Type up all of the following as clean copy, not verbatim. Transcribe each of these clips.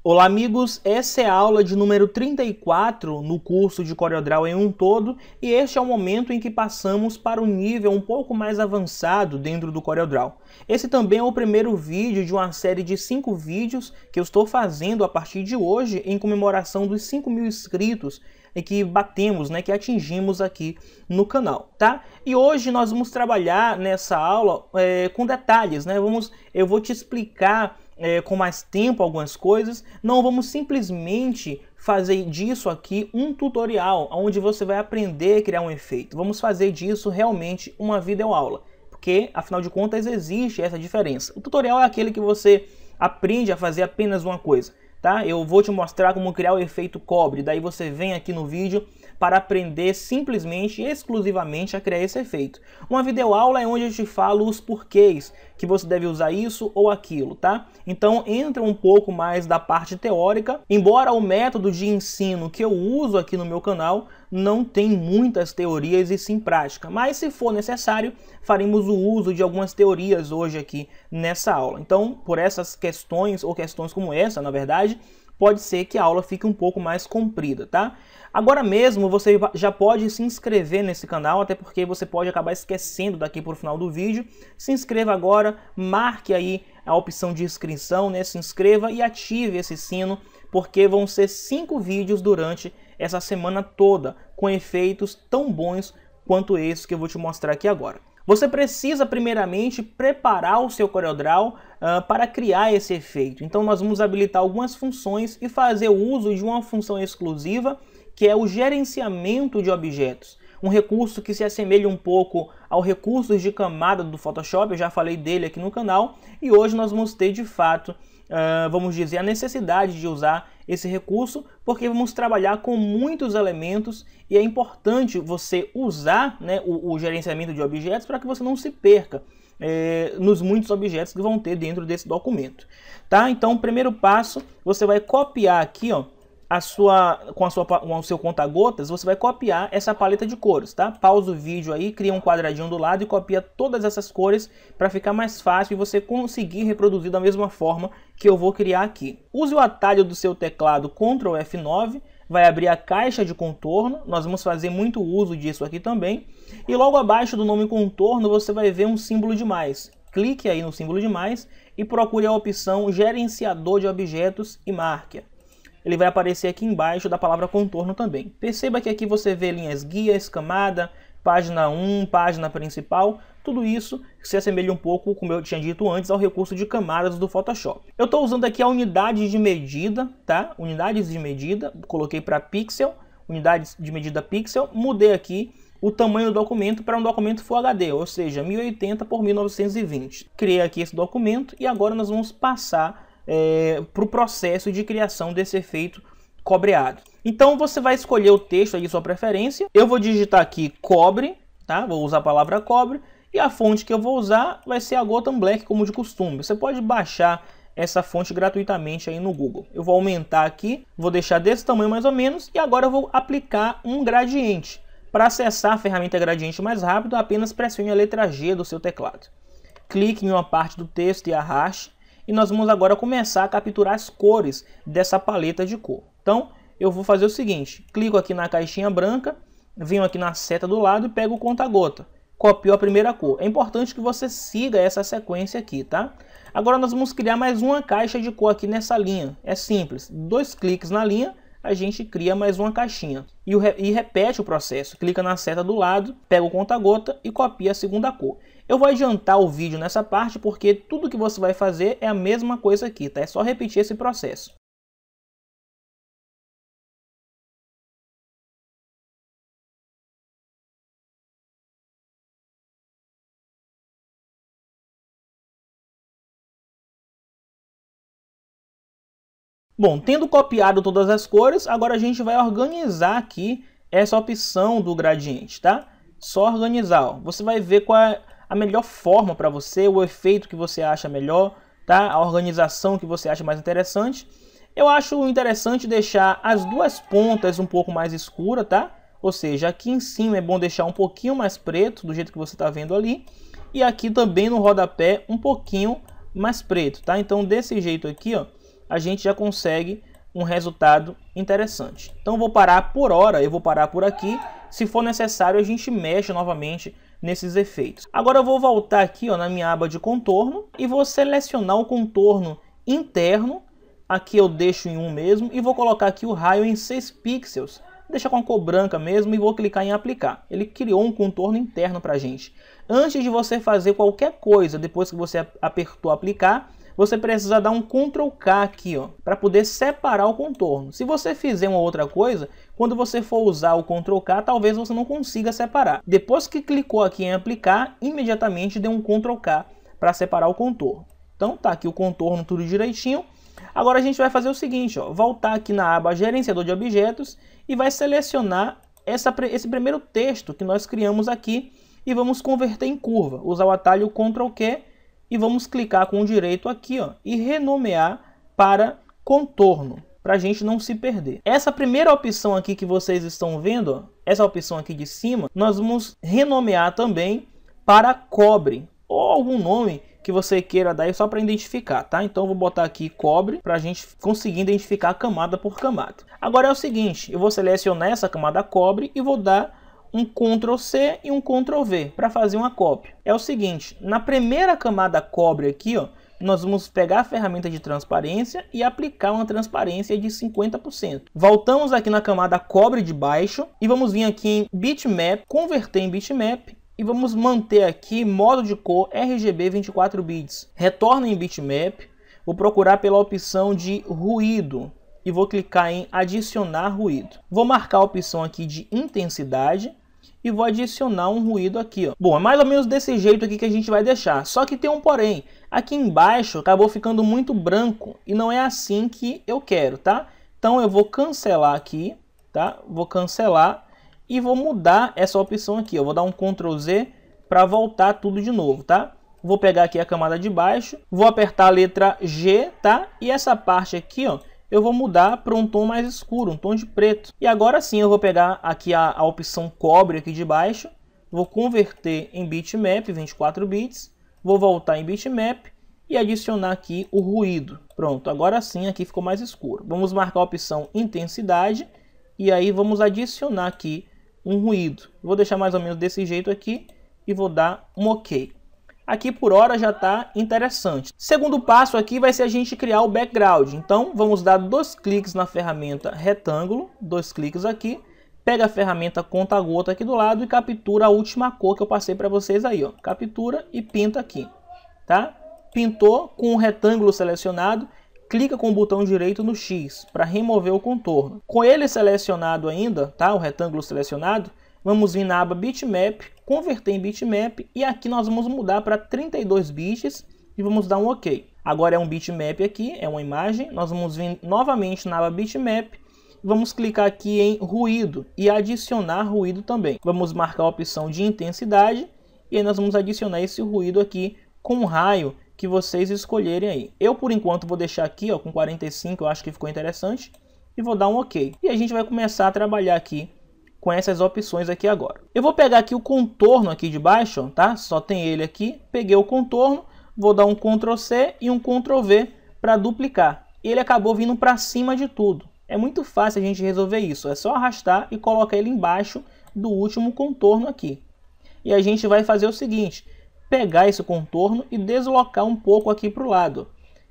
Olá amigos, essa é a aula de número 34 no curso de CorelDRAW em um todo e este é o momento em que passamos para um nível um pouco mais avançado dentro do CorelDRAW. Esse também é o primeiro vídeo de uma série de 5 vídeos que eu estou fazendo a partir de hoje em comemoração dos 5.000 inscritos que batemos, que atingimos aqui no canal, tá? E hoje nós vamos trabalhar nessa aula com detalhes, eu vou te explicar com mais tempo algumas coisas, não vamos simplesmente fazer disso aqui um tutorial, onde você vai aprender a criar um efeito. Vamos fazer disso realmente uma videoaula, porque afinal de contas existe essa diferença. O tutorial é aquele que você aprende a fazer apenas uma coisa. Tá? Eu vou te mostrar como criar o efeito cobre, daí você vem aqui no vídeo para aprender simplesmente e exclusivamente a criar esse efeito. Uma videoaula é onde eu te falo os porquês que você deve usar isso ou aquilo, tá? Então entra um pouco mais da parte teórica, embora o método de ensino que eu uso aqui no meu canal não tem muitas teorias e sim prática, mas se for necessário faremos o uso de algumas teorias hoje aqui nessa aula. Então por essas questões ou questões como essa, na verdade, pode ser que a aula fique um pouco mais comprida, tá? Agora mesmo você já pode se inscrever nesse canal, até porque você pode acabar esquecendo daqui para o final do vídeo. Se inscreva agora, marque aí a opção de inscrição, se inscreva e ative esse sino, porque vão ser 5 vídeos durante essa semana toda, com efeitos tão bons quanto esse que eu vou te mostrar aqui agora. Você precisa primeiramente preparar o seu CorelDRAW para criar esse efeito. Então nós vamos habilitar algumas funções e fazer uso de uma função exclusiva, que é o gerenciamento de objetos. Um recurso que se assemelha um pouco ao recurso de camada do Photoshop, eu já falei dele aqui no canal, e hoje nós vamos ter de fato, vamos dizer, a necessidade de usar esse recurso, porque vamos trabalhar com muitos elementos e é importante você usar o gerenciamento de objetos para que você não se perca nos muitos objetos que vão ter dentro desse documento. Tá? Então, o primeiro passo, você vai copiar aqui, ó, com o seu conta-gotas, você vai copiar essa paleta de cores, tá? Pausa o vídeo aí, cria um quadradinho do lado e copia todas essas cores para ficar mais fácil e você conseguir reproduzir da mesma forma que eu vou criar aqui. Use o atalho do seu teclado Ctrl F9, vai abrir a caixa de contorno, nós vamos fazer muito uso disso aqui também. E logo abaixo do nome contorno você vai ver um símbolo de mais. Clique aí no símbolo de mais e procure a opção Gerenciador de Objetos e marque-a. Ele vai aparecer aqui embaixo da palavra contorno também. Perceba que aqui você vê linhas guias, camada, página 1, página principal, tudo isso se assemelha um pouco, como eu tinha dito antes, ao recurso de camadas do Photoshop. Eu estou usando aqui a unidade de medida, tá? Unidades de medida, coloquei para pixel, unidades de medida pixel, mudei aqui o tamanho do documento para um documento Full HD, ou seja, 1080 por 1920. Criei aqui esse documento e agora nós vamos passar para o processo de criação desse efeito cobreado. Então você vai escolher o texto aí de sua preferência. Eu vou digitar aqui cobre, tá? Vou usar a palavra cobre e a fonte que eu vou usar vai ser a Gotham Black, como de costume. Você pode baixar essa fonte gratuitamente aí no Google. Eu vou aumentar aqui, vou deixar desse tamanho mais ou menos e agora eu vou aplicar um gradiente. Para acessar a ferramenta gradiente mais rápido, apenas pressione a letra G do seu teclado. Clique em uma parte do texto e arraste. E nós vamos agora começar a capturar as cores dessa paleta de cor. Então, eu vou fazer o seguinte. Clico aqui na caixinha branca, venho aqui na seta do lado e pego o conta-gota. Copio a primeira cor. É importante que você siga essa sequência aqui, tá? Agora nós vamos criar mais uma caixa de cor aqui nessa linha. É simples. 2 cliques na linha, a gente cria mais uma caixinha. E repete o processo. Clica na seta do lado, pega o conta-gota e copia a segunda cor. Eu vou adiantar o vídeo nessa parte porque tudo que você vai fazer é a mesma coisa aqui, tá? É só repetir esse processo. Bom, tendo copiado todas as cores, agora a gente vai organizar aqui essa opção do gradiente, tá? Só organizar, ó. Você vai ver qual é a melhor forma para você, o efeito que você acha melhor, tá? A organização que você acha mais interessante. Eu acho interessante deixar as duas pontas um pouco mais escuras, tá? Ou seja, aqui em cima é bom deixar um pouquinho mais preto, do jeito que você está vendo ali. E aqui também no rodapé um pouquinho mais preto, tá? Então desse jeito aqui, ó, a gente já consegue um resultado interessante. Então vou parar por hora, eu vou parar por aqui. Se for necessário, a gente mexe novamente nesses efeitos. Agora eu vou voltar aqui, ó, na minha aba de contorno e vou selecionar o contorno interno. Aqui eu deixo em 1 mesmo e vou colocar aqui o raio em 6 pixels. Deixa com a cor branca mesmo e vou clicar em aplicar. Ele criou um contorno interno para a gente. Antes de você fazer qualquer coisa, depois que você apertou aplicar, você precisa dar um Ctrl K aqui, ó, para poder separar o contorno. Se você fizer uma outra coisa, quando você for usar o Ctrl K, talvez você não consiga separar. Depois que clicou aqui em aplicar, imediatamente dê um Ctrl K para separar o contorno. Então tá aqui o contorno tudo direitinho. Agora a gente vai fazer o seguinte, ó, voltar aqui na aba Gerenciador de Objetos e vai selecionar esse primeiro texto que nós criamos aqui e vamos converter em curva. Usar o atalho Ctrl Q e vamos clicar com o direito aqui, ó, e renomear para contorno, para a gente não se perder. Essa primeira opção aqui que vocês estão vendo, ó, essa opção aqui de cima, nós vamos renomear também para cobre, ou algum nome que você queira dar só para identificar, tá? Então eu vou botar aqui cobre para a gente conseguir identificar camada por camada. Agora é o seguinte, eu vou selecionar essa camada cobre e vou dar um Ctrl C e um Ctrl V para fazer uma cópia. É o seguinte, na primeira camada cobre aqui, ó, nós vamos pegar a ferramenta de transparência e aplicar uma transparência de 50%. Voltamos aqui na camada cobre de baixo e vamos vir aqui em bitmap, converter em bitmap e vamos manter aqui modo de cor RGB 24 bits. Retorna em bitmap, vou procurar pela opção de ruído e vou clicar em adicionar ruído. Vou marcar a opção aqui de intensidade e vou adicionar um ruído aqui, ó. Bom, é mais ou menos desse jeito aqui que a gente vai deixar. Só que tem um porém. Aqui embaixo acabou ficando muito branco e não é assim que eu quero, tá? Então eu vou cancelar aqui, tá? Vou cancelar e vou mudar essa opção aqui. Eu vou dar um Ctrl Z para voltar tudo de novo, tá? Vou pegar aqui a camada de baixo, vou apertar a letra G, tá? E essa parte aqui, ó, eu vou mudar para um tom mais escuro, um tom de preto. E agora sim eu vou pegar aqui a opção cobre aqui de baixo, vou converter em bitmap 24 bits, vou voltar em bitmap e adicionar aqui o ruído. Pronto, agora sim aqui ficou mais escuro. Vamos marcar a opção intensidade e aí vamos adicionar aqui um ruído. Vou deixar mais ou menos desse jeito aqui e vou dar um OK. Aqui por hora já está interessante. Segundo passo aqui vai ser a gente criar o background. Então vamos dar 2 cliques na ferramenta retângulo, 2 cliques aqui, pega a ferramenta conta-gota aqui do lado e captura a última cor que eu passei para vocês aí, ó. Captura e pinta aqui, tá? Pintou com o retângulo selecionado, clica com o botão direito no X para remover o contorno. Com ele selecionado ainda, tá? O retângulo selecionado, vamos vir na aba bitmap, converter em bitmap e aqui nós vamos mudar para 32 bits e vamos dar um OK. Agora é um bitmap aqui, é uma imagem, nós vamos vir novamente na aba bitmap, vamos clicar aqui em ruído e adicionar ruído também. Vamos marcar a opção de intensidade e aí nós vamos adicionar esse ruído aqui com o raio que vocês escolherem aí. Eu por enquanto vou deixar aqui, ó, com 45, eu acho que ficou interessante e vou dar um OK. E a gente vai começar a trabalhar aqui com essas opções aqui agora. Eu vou pegar aqui o contorno aqui de baixo, ó, tá? Só tem ele aqui. Peguei o contorno, vou dar um Ctrl C e um Ctrl V para duplicar. E ele acabou vindo para cima de tudo. É muito fácil a gente resolver isso. É só arrastar e colocar ele embaixo do último contorno aqui. E a gente vai fazer o seguinte, pegar esse contorno e deslocar um pouco aqui para o lado.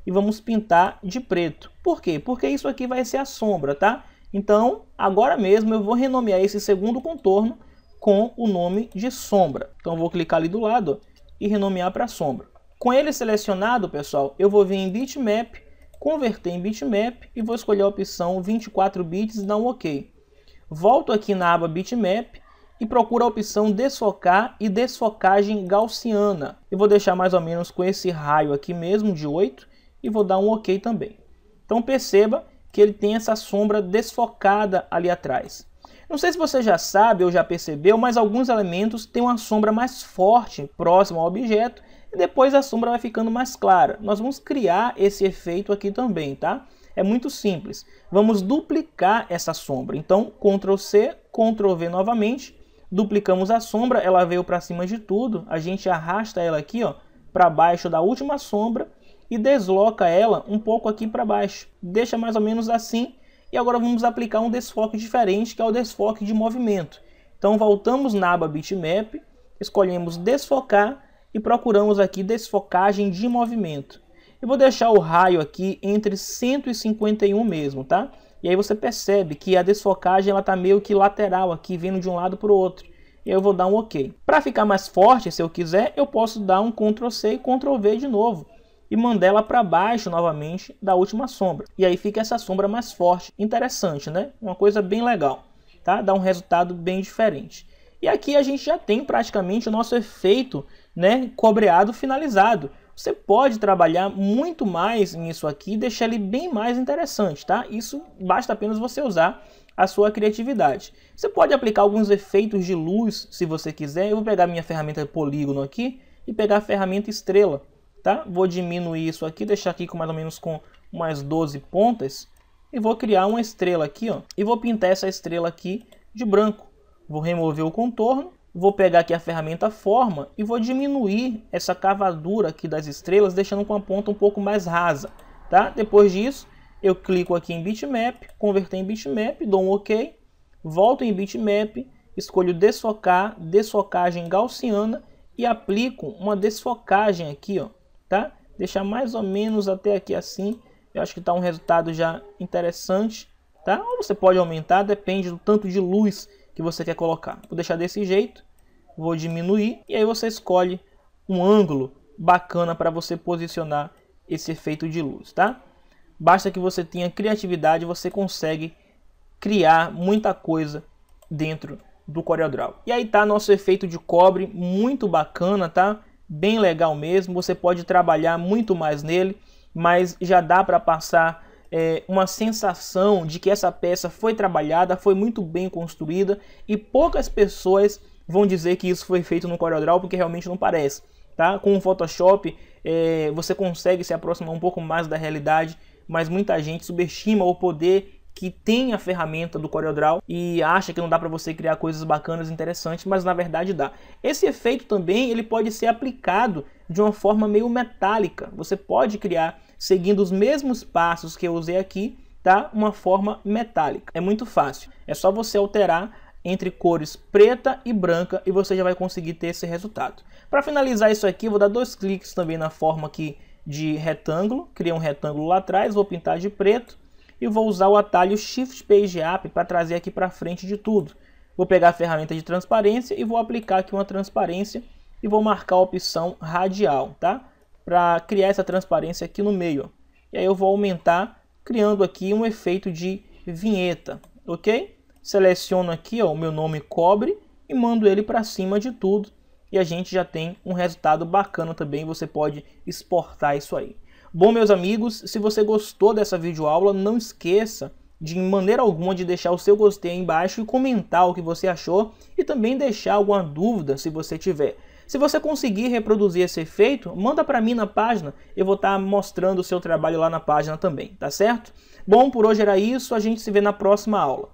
E vamos pintar de preto. Por quê? Porque isso aqui vai ser a sombra, tá? Então, agora mesmo eu vou renomear esse segundo contorno com o nome de sombra. Então, eu vou clicar ali do lado e renomear para sombra. Com ele selecionado, pessoal, eu vou vir em bitmap, converter em bitmap e vou escolher a opção 24 bits e dar um OK. Volto aqui na aba bitmap e procuro a opção desfocar e desfocagem gaussiana. Eu vou deixar mais ou menos com esse raio aqui mesmo de 8 e vou dar um OK também. Então, perceba que ele tem essa sombra desfocada ali atrás. Não sei se você já sabe ou já percebeu, mas alguns elementos têm uma sombra mais forte próximo ao objeto e depois a sombra vai ficando mais clara. Nós vamos criar esse efeito aqui também, tá? É muito simples. Vamos duplicar essa sombra. Então, Ctrl C, Ctrl V novamente, duplicamos a sombra, ela veio para cima de tudo, a gente arrasta ela aqui, ó, para baixo da última sombra e desloca ela um pouco aqui para baixo. Deixa mais ou menos assim. E agora vamos aplicar um desfoque diferente, que é o desfoque de movimento. Então voltamos na aba Bitmap, escolhemos desfocar e procuramos aqui desfocagem de movimento. Eu vou deixar o raio aqui entre 151 mesmo, tá? E aí você percebe que a desfocagem ela tá meio que lateral aqui, vindo de um lado para o outro. E eu vou dar um OK. Para ficar mais forte, se eu quiser, eu posso dar um Ctrl C e Ctrl V de novo e mandar ela para baixo novamente da última sombra. E aí fica essa sombra mais forte. Interessante, né? Uma coisa bem legal, tá? Dá um resultado bem diferente. E aqui a gente já tem praticamente o nosso efeito, né, cobreado finalizado. Você pode trabalhar muito mais nisso aqui e deixar ele bem mais interessante, tá? Isso basta apenas você usar a sua criatividade. Você pode aplicar alguns efeitos de luz se você quiser. Eu vou pegar minha ferramenta polígono aqui e pegar a ferramenta estrela, tá? Vou diminuir isso aqui, deixar aqui com mais ou menos com umas 12 pontas e vou criar uma estrela aqui, ó, e vou pintar essa estrela aqui de branco. Vou remover o contorno, vou pegar aqui a ferramenta forma e vou diminuir essa cavadura aqui das estrelas, deixando com a ponta um pouco mais rasa, tá? Depois disso, eu clico aqui em Bitmap, converter em Bitmap, dou um OK, volto em Bitmap, escolho desfocar, desfocagem gaussiana e aplico uma desfocagem aqui, ó, tá? Deixar mais ou menos até aqui assim, eu acho que está um resultado já interessante, tá? Ou você pode aumentar, depende do tanto de luz que você quer colocar. Vou deixar desse jeito, vou diminuir e aí você escolhe um ângulo bacana para você posicionar esse efeito de luz, tá? Basta que você tenha criatividade, você consegue criar muita coisa dentro do CorelDRAW. E aí tá nosso efeito de cobre, muito bacana, tá? Bem legal mesmo, você pode trabalhar muito mais nele, mas já dá para passar uma sensação de que essa peça foi trabalhada, foi muito bem construída e poucas pessoas vão dizer que isso foi feito no CorelDRAW porque realmente não parece, tá? Com o Photoshop você consegue se aproximar um pouco mais da realidade, mas muita gente subestima o poder que tem a ferramenta do CorelDRAW e acha que não dá para você criar coisas bacanas e interessantes, mas na verdade dá. Esse efeito também ele pode ser aplicado de uma forma meio metálica. Você pode criar, seguindo os mesmos passos que eu usei aqui, tá? Uma forma metálica. É muito fácil. É só você alterar entre cores preta e branca e você já vai conseguir ter esse resultado. Para finalizar isso aqui, eu vou dar 2 cliques também na forma aqui de retângulo. Criei um retângulo lá atrás, vou pintar de preto e vou usar o atalho Shift Page Up para trazer aqui para frente de tudo. Vou pegar a ferramenta de transparência e vou aplicar aqui uma transparência e vou marcar a opção radial, tá? Para criar essa transparência aqui no meio. E aí eu vou aumentar, criando aqui um efeito de vinheta, ok? Seleciono aqui ó, o meu nome cobre e mando ele para cima de tudo. E a gente já tem um resultado bacana também, você pode exportar isso aí. Bom, meus amigos, se você gostou dessa videoaula, não esqueça de maneira alguma de deixar o seu gostei aí embaixo e comentar o que você achou e também deixar alguma dúvida se você tiver. Se você conseguir reproduzir esse efeito, manda para mim na página, eu vou estar mostrando o seu trabalho lá na página também, tá certo? Bom, por hoje era isso, a gente se vê na próxima aula.